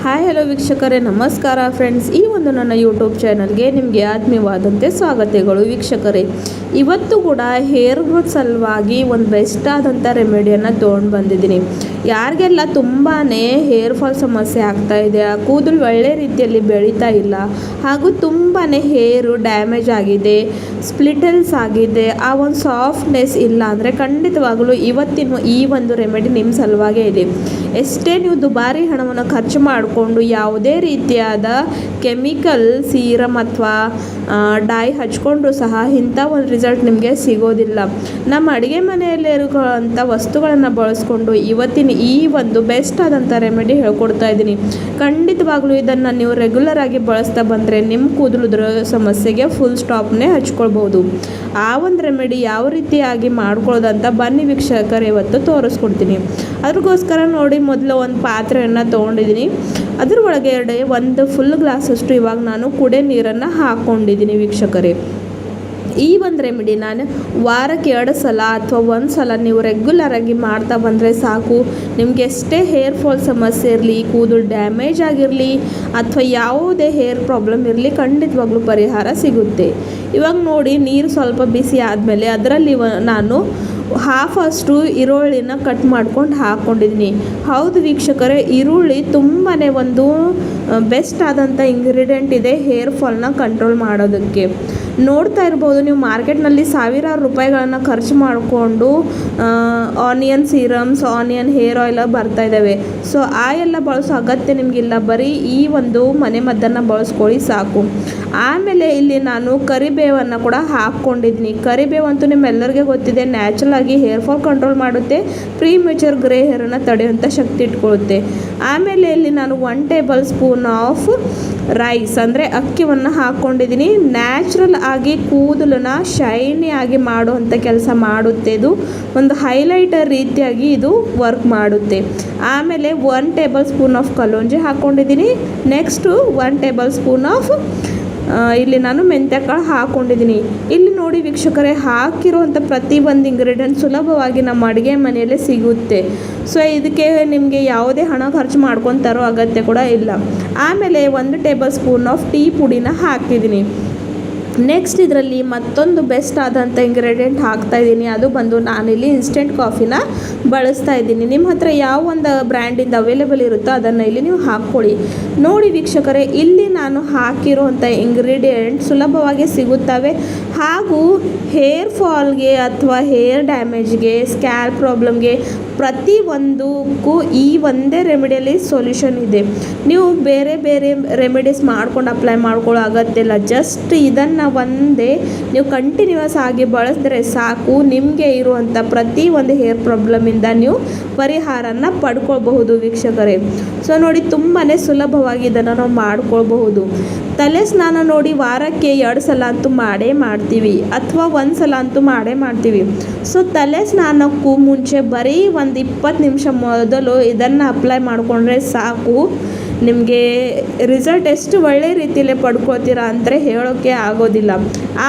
Hi hello ವೀಕ್ಷಕರೇ, ನಮಸ್ಕಾರ friends. ಈ ಒಂದು ನನ್ನ ಯೂಟ್ಯೂಬ್ ಚಾನಲ್ಗೆ ನಿಮಗೆ ಆತ್ಮೀಯವಾದಂತೆ ಸ್ವಾಗತಗಳು ವೀಕ್ಷಕರೇ. ಇವತ್ತು ಕೂಡ ಹೇರ್ ಗ್ರೋತ್ ಸಲುವಾಗಿ ಒಂದು ಬೆಸ್ಟ್ ಆದಂಥ ರೆಮಿಡಿಯನ್ನು ತೊಗೊಂಡು ಬಂದಿದ್ದೀನಿ. ಯಾರಿಗೆಲ್ಲ ತುಂಬಾ ಹೇರ್ ಫಾಲ್ ಸಮಸ್ಯೆ ಆಗ್ತಾ ಇದೆ, ಆ ಕೂದಲು ಒಳ್ಳೆ ರೀತಿಯಲ್ಲಿ ಬೆಳೀತಾ ಇಲ್ಲ, ಹಾಗೂ ತುಂಬಾ ಹೇರು ಡ್ಯಾಮೇಜ್ ಆಗಿದೆ, ಸ್ಪ್ಲಿಟಲ್ಸ್ ಆಗಿದೆ, ಆ ಒಂದು ಸಾಫ್ಟ್ನೆಸ್ ಇಲ್ಲ ಅಂದರೆ ಖಂಡಿತವಾಗಲೂ ಇವತ್ತಿನ ಈ ಒಂದು ರೆಮಿಡಿ ನಿಮ್ಮ ಸಲುವಾಗೇ ಇದೆ. ಎಷ್ಟೇ ನೀವು ದುಬಾರಿ ಹಣವನ್ನು ಖರ್ಚು ಮಾಡಿಕೊಂಡು ಯಾವುದೇ ರೀತಿಯಾದ ಕೆಮಿಕಲ್ ಸೀರಮ್ ಅಥವಾ ಡೈ ಹಚ್ಕೊಂಡ್ರೂ ಸಹ ಇಂಥ ಒಂದು ರಿಸಲ್ಟ್ ನಿಮಗೆ ಸಿಗೋದಿಲ್ಲ. ನಮ್ಮ ಅಡುಗೆ ಮನೆಯಲ್ಲಿರುವಂಥ ವಸ್ತುಗಳನ್ನು ಬಳಸ್ಕೊಂಡು ಇವತ್ತಿನ ಈ ಒಂದು ಬೆಸ್ಟ್ ಆದಂಥ ರೆಮಿಡಿ ಹೇಳ್ಕೊಡ್ತಾ ಇದ್ದೀನಿ. ಖಂಡಿತವಾಗ್ಲೂ ಇದನ್ನು ನೀವು ರೆಗ್ಯುಲರ್ ಆಗಿ ಬಳಸ್ತಾ ಬಂದರೆ ನಿಮ್ಮ ಕೂದಲುದ್ರ ಸಮಸ್ಯೆಗೆ ಫುಲ್ ಸ್ಟಾಪ್ನೇ ಹಚ್ಕೊಳ್ಬೋದು. ಆ ಒಂದು ರೆಮಿಡಿ ಯಾವ ರೀತಿಯಾಗಿ ಮಾಡ್ಕೊಳ್ಳೋದಂತ ಬನ್ನಿ ವೀಕ್ಷಕರೇ ಇವತ್ತು ತೋರಿಸ್ಕೊಡ್ತೀನಿ. ಅದ್ರಗೋಸ್ಕರ ನೋಡಿ, ಮೊದಲು ಒಂದು ಪಾತ್ರೆಯನ್ನು ತೊಗೊಂಡಿದ್ದೀನಿ. ಅದ್ರ ಒಳಗಡೆ ಒಂದು ಫುಲ್ ಗ್ಲಾಸಷ್ಟು ಇವಾಗ ನಾನು ಕುಡಿಯೋ ನೀರನ್ನು ಹಾಕ್ಕೊಂಡಿದ್ದೀನಿ ವೀಕ್ಷಕರೇ. ಈ ಒಂದು ರೆಮಿಡಿ ನಾನು ವಾರಕ್ಕೆ 2 ಸಲ ಅಥವಾ 1 ಸಲ ನೀವು ರೆಗ್ಯುಲರಾಗಿ ಮಾಡ್ತಾ ಬಂದರೆ ಸಾಕು. ನಿಮಗೆ ಎಷ್ಟೇ ಹೇರ್ ಫಾಲ್ ಸಮಸ್ಯೆ ಇರಲಿ, ಕೂದಲು ಡ್ಯಾಮೇಜ್ ಆಗಿರಲಿ ಅಥವಾ ಯಾವುದೇ ಹೇರ್ ಪ್ರಾಬ್ಲಮ್ ಇರಲಿ, ಖಂಡಿತವಾಗ್ಲೂ ಪರಿಹಾರ ಸಿಗುತ್ತೆ. ಇವಾಗ ನೋಡಿ, ನೀರು ಸ್ವಲ್ಪ ಬಿಸಿ ಆದಮೇಲೆ ಅದರಲ್ಲಿ ನಾನು ಹಾಫಷ್ಟು ಈರುಳ್ಳಿನ ಕಟ್ ಮಾಡ್ಕೊಂಡು ಹಾಕ್ಕೊಂಡಿದ್ದೀನಿ. ಹೌದು ವೀಕ್ಷಕರೇ, ಈರುಳ್ಳಿ ತುಂಬಾ ಒಂದು ಬೆಸ್ಟ್ ಆದಂಥ ಇಂಗ್ರೀಡಿಯೆಂಟ್ ಇದೆ ಹೇರ್ ಫಾಲ್ನ ಕಂಟ್ರೋಲ್ ಮಾಡೋದಕ್ಕೆ. ನೋಡ್ತಾ ಇರ್ಬೋದು ನೀವು, ಮಾರ್ಕೆಟ್ನಲ್ಲಿ ಸಾವಿರಾರು ರೂಪಾಯಿಗಳನ್ನು ಖರ್ಚು ಮಾಡಿಕೊಂಡು onion serums, onion hair oil ಬರ್ತಾ ಇದ್ದಾವೆ. ಸೊ ಆ ಎಲ್ಲ ಬಳಸೋ ಅಗತ್ಯ ನಿಮಗಿಲ್ಲ, ಬರೀ ಈ ಒಂದು ಮನೆ ಮದ್ದನ್ನು ಬಳಸ್ಕೊಳ್ಳಿ ಸಾಕು. ಆಮೇಲೆ ಇಲ್ಲಿ ನಾನು ಕರಿಬೇವನ್ನು ಕೂಡ ಹಾಕ್ಕೊಂಡಿದ್ದೀನಿ. ಕರಿಬೇವು ಅಂತೂ ನಿಮ್ಮೆಲ್ಲರಿಗೆ ಗೊತ್ತಿದೆ, ನ್ಯಾಚುರಲ್ ಆಗಿ ಹೇರ್ ಫಾಲ್ ಕಂಟ್ರೋಲ್ ಮಾಡುತ್ತೆ, ಪ್ರೀಮೆಚೂರ್ ಗ್ರೇ ಹೇರನ್ನು ತಡೆಯುವಂಥ ಶಕ್ತಿ ಇಟ್ಕೊಳ್ಳುತ್ತೆ. ಆಮೇಲೆ ಇಲ್ಲಿ ನಾನು 1 ಟೇಬಲ್ ಸ್ಪೂನ್ ಆಫ್ ರೈಸ್ ಅಂದರೆ ಅಕ್ಕಿಯನ್ನು ಹಾಕ್ಕೊಂಡಿದ್ದೀನಿ. ನ್ಯಾಚುರಲ್ ಆಗಿ ಕೂದಲನ್ನ ಶೈನಿ ಆಗಿ ಮಾಡುವಂಥ ಕೆಲಸ ಮಾಡುತ್ತೆ. ಇದು ಒಂದು ಹೈಲೈಟರ್ ರೀತಿಯಾಗಿ ಇದು ವರ್ಕ್ ಮಾಡುತ್ತೆ. ಆಮೇಲೆ 1 ಟೇಬಲ್ ಸ್ಪೂನ್ ಆಫ್ ಕಲೋಂಜಿ ಹಾಕ್ಕೊಂಡಿದ್ದೀನಿ. ನೆಕ್ಸ್ಟು 1 ಟೇಬಲ್ ಸ್ಪೂನ್ ಆಫ್ ಇಲ್ಲಿ ನಾನು ಮೆಂತ್ಯಕಾಳು ಹಾಕ್ಕೊಂಡಿದ್ದೀನಿ. ಇಲ್ಲಿ ನೋಡಿ ವೀಕ್ಷಕರೇ, ಹಾಕಿರುವಂಥ ಪ್ರತಿ ಒಂದು ಇಂಗ್ರೀಡಿಯೆಂಟ್ ಸುಲಭವಾಗಿ ನಮ್ಮ ಅಡುಗೆ ಮನೆಯಲ್ಲೇ ಸಿಗುತ್ತೆ. ಸೊ ಇದಕ್ಕೆ ನಿಮಗೆ ಯಾವುದೇ ಹಣ ಖರ್ಚು ಮಾಡ್ಕೊಂಡು ತರೋ ಅಗತ್ಯ ಕೂಡ ಇಲ್ಲ. ಆಮೇಲೆ 1 ಟೇಬಲ್ ಸ್ಪೂನ್ ಆಫ್ ಟೀ ಪುಡಿನ ಹಾಕಿದ್ದೀನಿ. ನೆಕ್ಸ್ಟ್ ಇದರಲ್ಲಿ ಮತ್ತೊಂದು ಬೆಸ್ಟ್ ಆದಂಥ ಇಂಗ್ರೀಡಿಯೆಂಟ್ ಹಾಕ್ತಾಯಿದ್ದೀನಿ. ಅದು ಬಂದು ನಾನಿಲ್ಲಿ ಇನ್ಸ್ಟೆಂಟ್ ಕಾಫಿನ ಬಳಸ್ತಾ ಇದ್ದೀನಿ. ನಿಮ್ಮ ಹತ್ರ ಯಾವ ಒಂದು ಬ್ರ್ಯಾಂಡಿಂದ ಅವೈಲೇಬಲ್ ಇರುತ್ತೋ ಅದನ್ನು ಇಲ್ಲಿ ನೀವು ಹಾಕ್ಕೊಳ್ಳಿ. ನೋಡಿ ವೀಕ್ಷಕರೇ, ಇಲ್ಲಿ ನಾನು ಹಾಕಿರುವಂಥ ಇಂಗ್ರೀಡಿಯೆಂಟ್ ಸುಲಭವಾಗಿ ಸಿಗುತ್ತವೆ, ಹಾಗೂ ಹೇರ್ ಫಾಲ್ಗೆ ಅಥವಾ ಹೇರ್ ಡ್ಯಾಮೇಜ್ಗೆ, ಸ್ಕ್ಯಾಲ್ಪ್ ಪ್ರಾಬ್ಲಮ್ಗೆ ಪ್ರತಿಯೊಂದಕ್ಕೂ ಈ ಒಂದೇ ರೆಮಿಡಿಯಲ್ಲಿ ಸೊಲ್ಯೂಷನ್ ಇದೆ. ನೀವು ಬೇರೆ ಬೇರೆ ರೆಮಿಡೀಸ್ ಮಾಡ್ಕೊಂಡು ಅಪ್ಲೈ ಮಾಡ್ಕೊಳ್ಳೋ ಅಗತ್ಯ ಇಲ್ಲ. ಜಸ್ಟ್ ಇದನ್ನು ಒಂದೇ ನೀವು ಕಂಟಿನ್ಯೂಸ್ ಆಗಿ ಬಳಸಿದ್ರೆ ಸಾಕು. ನಿಮಗೆ ಇರುವಂಥ ಪ್ರತಿ ಒಂದು ಹೇರ್ ಪ್ರಾಬ್ಲಮಿಂದ ನೀವು ಪರಿಹಾರನ ಪಡ್ಕೊಳ್ಬಹುದು ವೀಕ್ಷಕರೇ. ಸೊ ನೋಡಿ, ತುಂಬಾ ಸುಲಭವಾಗಿ ಇದನ್ನು ನಾವು ಮಾಡ್ಕೊಳ್ಬಹುದು. ತಲೆ ಸ್ನಾನ ನೋಡಿ ವಾರಕ್ಕೆ 2 ಸಲ ಅಂತೂ ಮಾಡೇ ಮಾಡ್ತೀವಿ, ಅಥವಾ 1 ಸಲ ಅಂತೂ ಮಾಡೇ ಮಾಡ್ತೀವಿ. ಸೊ ತಲೆ ಸ್ನಾನಕ್ಕೂ ಮುಂಚೆ ಬರೀ ಒಂದು 20 ನಿಮಿಷ ಮೊದಲು ಇದನ್ನು ಅಪ್ಲೈ ಮಾಡಿಕೊಂಡ್ರೆ ಸಾಕು. ನಿಮಗೆ ರಿಸಲ್ಟ್ ಎಷ್ಟು ಒಳ್ಳೆ ರೀತಿಯಲ್ಲೇ ಪಡ್ಕೊಳ್ತೀರಾ ಅಂದರೆ ಹೇಳೋಕ್ಕೆ ಆಗೋದಿಲ್ಲ.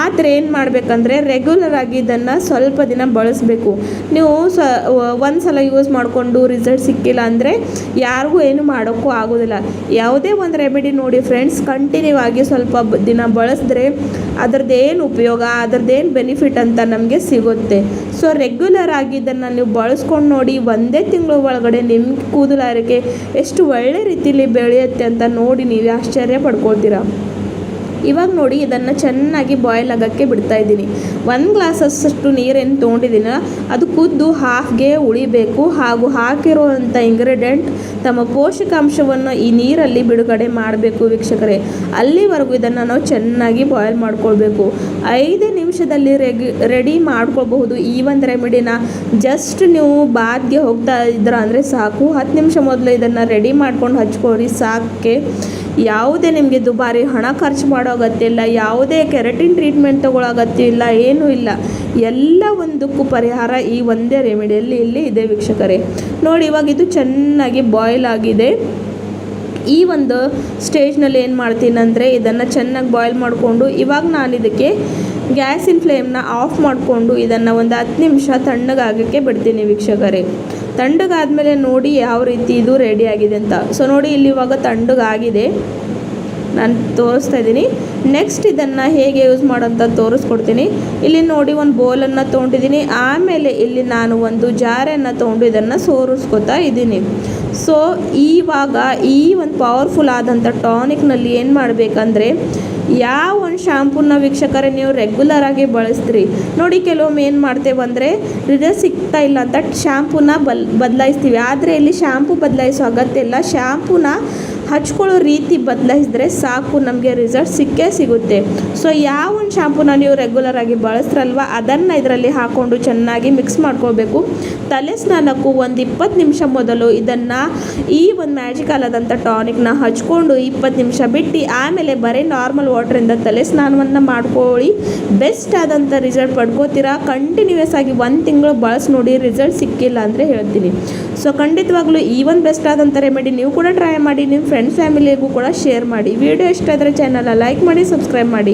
ಆದರೆ ಏನು ಮಾಡಬೇಕಂದ್ರೆ ರೆಗ್ಯುಲರ್ ಆಗಿ ಇದನ್ನು ಸ್ವಲ್ಪ ದಿನ ಬಳಸಬೇಕು. ನೀವು 1 ಸಲ ಯೂಸ್ ಮಾಡಿಕೊಂಡು ರಿಸಲ್ಟ್ ಸಿಕ್ಕಿಲ್ಲ ಅಂದರೆ ಯಾರಿಗೂ ಏನು ಮಾಡೋಕ್ಕೂ ಆಗೋದಿಲ್ಲ. ಯಾವುದೇ ಒಂದು ರೆಮಿಡಿ ನೋಡಿ ಫ್ರೆಂಡ್ಸ್, ಕಂಟಿನ್ಯೂ ಆಗಿ ಸ್ವಲ್ಪ ದಿನ ಬಳಸಿದ್ರೆ ಅದರದ್ದೇನು ಉಪಯೋಗ, ಅದರದ್ದೇನು ಬೆನಿಫಿಟ್ ಅಂತ ನಮಗೆ ಸಿಗುತ್ತೆ. ಸೊ ರೆಗ್ಯುಲರ್ ಆಗಿ ಇದನ್ನು ನೀವು ಬಳಸ್ಕೊಂಡು ನೋಡಿ, 1 ತಿಂಗಳ ಒಳಗಡೆ ನಿಮ್ಮ ಕೂದಲಾರಕ್ಕೆ ಎಷ್ಟು ಒಳ್ಳೆ ರೀತಿಯಲ್ಲಿ ಬೆಳೆಯುತ್ತೆ ಅಂತ ನೋಡಿ ನೀವು ಆಶ್ಚರ್ಯ ಪಡ್ಕೊಳ್ತೀರಾ. ಇವಾಗ ನೋಡಿ, ಇದನ್ನು ಚೆನ್ನಾಗಿ ಬಾಯ್ಲ್ ಆಗೋಕ್ಕೆ ಬಿಡ್ತಾ ಇದ್ದೀನಿ. 1 ಗ್ಲಾಸಷ್ಟು ನೀರೇನು ತೊಗೊಂಡಿದ್ದೀನ ಅದು ಕುದ್ದು ಹಾಫ್ಗೆ ಉಳಿಬೇಕು, ಹಾಗೂ ಹಾಕಿರುವಂಥ ಇಂಗ್ರೀಡಿಯೆಂಟ್ ತಮ್ಮ ಪೋಷಕಾಂಶವನ್ನು ಈ ನೀರಲ್ಲಿ ಬಿಡುಗಡೆ ಮಾಡಬೇಕು ವೀಕ್ಷಕರೇ. ಅಲ್ಲಿವರೆಗೂ ಇದನ್ನು ನಾವು ಚೆನ್ನಾಗಿ ಬಾಯ್ಲ್ ಮಾಡ್ಕೊಳ್ಬೇಕು. 5 ನಿಮಿಷದಲ್ಲಿ ರೆಡಿ ಮಾಡ್ಕೊಳ್ಬಹುದು ಈ ಒಂದು ರೆಮಿಡಿನ. ಜಸ್ಟ್ ನೀವು ಬಾತ್ಗೆ ಹೋಗ್ತಾ ಇದ್ದೀರ ಅಂದರೆ ಸಾಕು, 10 ನಿಮಿಷ ಮೊದಲು ಇದನ್ನು ರೆಡಿ ಮಾಡ್ಕೊಂಡು ಹಚ್ಕೊಳ್ಳಿ ಸಾಕೆ. ಯಾವುದೇ ನಿಮಗೆ ದುಬಾರಿ ಹಣ ಖರ್ಚು ಮಾಡೋ ಅಗತ್ಯ ಇಲ್ಲ, ಯಾವುದೇ ಕೆರಟಿನ್ ಟ್ರೀಟ್ಮೆಂಟ್ ತೊಗೊಳ್ಳೋ ಅಗತ್ಯ ಇಲ್ಲ, ಏನೂ ಇಲ್ಲ. ಎಲ್ಲ ಒಂದಕ್ಕೂ ಪರಿಹಾರ ಈ ಒಂದೇ ರೆಮಿಡಿಯಲ್ಲಿ ಇಲ್ಲಿ ಇದೆ ವೀಕ್ಷಕರೇ. ನೋಡಿ, ಇವಾಗ ಇದು ಚೆನ್ನಾಗಿ ಬಾಯ್ಲ್ ಆಗಿದೆ. ಈ ಒಂದು ಸ್ಟೇಜ್ನಲ್ಲಿ ಏನು ಮಾಡ್ತೀನಿ ಅಂದರೆ, ಇದನ್ನು ಚೆನ್ನಾಗಿ ಬಾಯ್ಲ್ ಮಾಡಿಕೊಂಡು ಇವಾಗ ನಾನು ಇದಕ್ಕೆ ಗ್ಯಾಸಿನ ಫ್ಲೇಮ್ನ ಆಫ್ ಮಾಡಿಕೊಂಡು ಇದನ್ನು ಒಂದು 10 ನಿಮಿಷ ತಣ್ಣಗಾಗೋಕ್ಕೆ ಬಿಡ್ತೀನಿ ವೀಕ್ಷಕರೇ. ತಣ್ಣಗಾದ್ಮೇಲೆ ನೋಡಿ ಯಾವ ರೀತಿ ಇದು ರೆಡಿ ಆಗಿದೆ ಅಂತ. ಸೊ ನೋಡಿ ಇಲ್ಲಿ ಇವಾಗ ತಣ್ಣಗಾಗಿದೆ, ನಾನು ತೋರಿಸ್ತಾ ಇದ್ದೀನಿ. ನೆಕ್ಸ್ಟ್ ಇದನ್ನು ಹೇಗೆ ಯೂಸ್ ಮಾಡೋಂತ ತೋರಿಸ್ಕೊಡ್ತೀನಿ. ಇಲ್ಲಿ ನೋಡಿ ಒಂದು ಬೌಲನ್ನು ತೊಗೊಂಡಿದ್ದೀನಿ, ಆಮೇಲೆ ಇಲ್ಲಿ ನಾನು ಒಂದು ಜಾರನ್ನು ತೊಗೊಂಡು ಇದನ್ನು ಸೋರಿಸ್ಕೊತಾ ಇದ್ದೀನಿ. ಸೊ ಇವಾಗ ಈ ಒಂದು ಪವರ್ಫುಲ್ ಆದಂಥ ಟಾನಿಕ್ನಲ್ಲಿ ಏನು ಮಾಡಬೇಕಂದ್ರೆ, ಯಾವ ಒಂದು ಶಾಂಪೂನ ವೀಕ್ಷಕರೇ ನೀವು ರೆಗ್ಯುಲರಾಗಿ ಬಳಸ್ತೀರಿ ನೋಡಿ, ಕೆಲವೊಮ್ಮೆ ಏನು ಮಾಡ್ತೇವೆ ಅಂದರೆ ರಿಸಲ್ಟ್ ಸಿಗ್ತಾ ಇಲ್ಲ ಅಂತ ಶಾಂಪೂನ ಬದಲಾಯಿಸ್ತೀವಿ. ಆದರೆ ಇಲ್ಲಿ ಶಾಂಪೂ ಬದಲಾಯಿಸೋ ಅಗತ್ಯ ಇಲ್ಲ, ಶಾಂಪೂನ ಹಚ್ಕೊಳ್ಳೋ ರೀತಿ ಬದಲಾಯಿಸಿದ್ರೆ ಸಾಕು, ನಮಗೆ ರಿಸಲ್ಟ್ ಸಿಕ್ಕೇ ಸಿಗುತ್ತೆ. ಸೊ ಯಾವ ಒಂದು ಶಾಂಪೂನ ನೀವು ರೆಗ್ಯುಲರಾಗಿ ಬಳಸ್ತಿರಲ್ವ ಅದನ್ನು ಇದರಲ್ಲಿ ಹಾಕ್ಕೊಂಡು ಚೆನ್ನಾಗಿ ಮಿಕ್ಸ್ ಮಾಡ್ಕೋಬೇಕು. ತಲೆ ಸ್ನಾನಕ್ಕೂ ಒಂದು 20 ನಿಮಿಷ ಮೊದಲು ಇದನ್ನು ಈ ಒಂದು ಮ್ಯಾಜಿಕಲ್ ಆದಂಥ ಟಾನಿಕ್ನ ಹಚ್ಕೊಂಡು 20 ನಿಮಿಷ ಬಿಟ್ಟು ಆಮೇಲೆ ಬರೀ ನಾರ್ಮಲ್ ವಾಟ್ರಿಂದ ತಲೆ ಸ್ನಾನವನ್ನು ಮಾಡ್ಕೊಳ್ಳಿ. ಬೆಸ್ಟ್ ಆದಂಥ ರಿಸಲ್ಟ್ ಪಡ್ಕೋತೀರಾ. ಕಂಟಿನ್ಯೂಯಸ್ ಆಗಿ 1 ತಿಂಗಳು ಬಳಸಿ ನೋಡಿ, ರಿಸಲ್ಟ್ ಸಿಕ್ಕಿಲ್ಲ ಅಂದರೆ ಹೇಳ್ತೀನಿ. ಸೊ ಖಂಡಿತವಾಗ್ಲೂ ಈ ಒಂದು ಬೆಸ್ಟ್ ಆದಂಥ ರೆಮಿಡಿ ನೀವು ಕೂಡ ಟ್ರೈ ಮಾಡಿ, ನಿಮ್ಮ ಫ್ರೆಂಡ್ಸ್ ಫ್ಯಾಮಿಲಿಗೂ ಕೂಡ ಶೇರ್ ಮಾಡಿ. ವಿಡಿಯೋ ಇಷ್ಟ ಆದರೆ ಚಾನಲ್ ಲೈಕ್ ಮಾಡಿ, ಸಬ್ಸ್ಕ್ರೈಬ್ ಮಾಡಿ.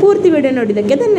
ಪೂರ್ತಿ ವಿಡಿಯೋ ನೋಡಿದ್ದಕ್ಕೆ ಧನ್ಯವಾದ.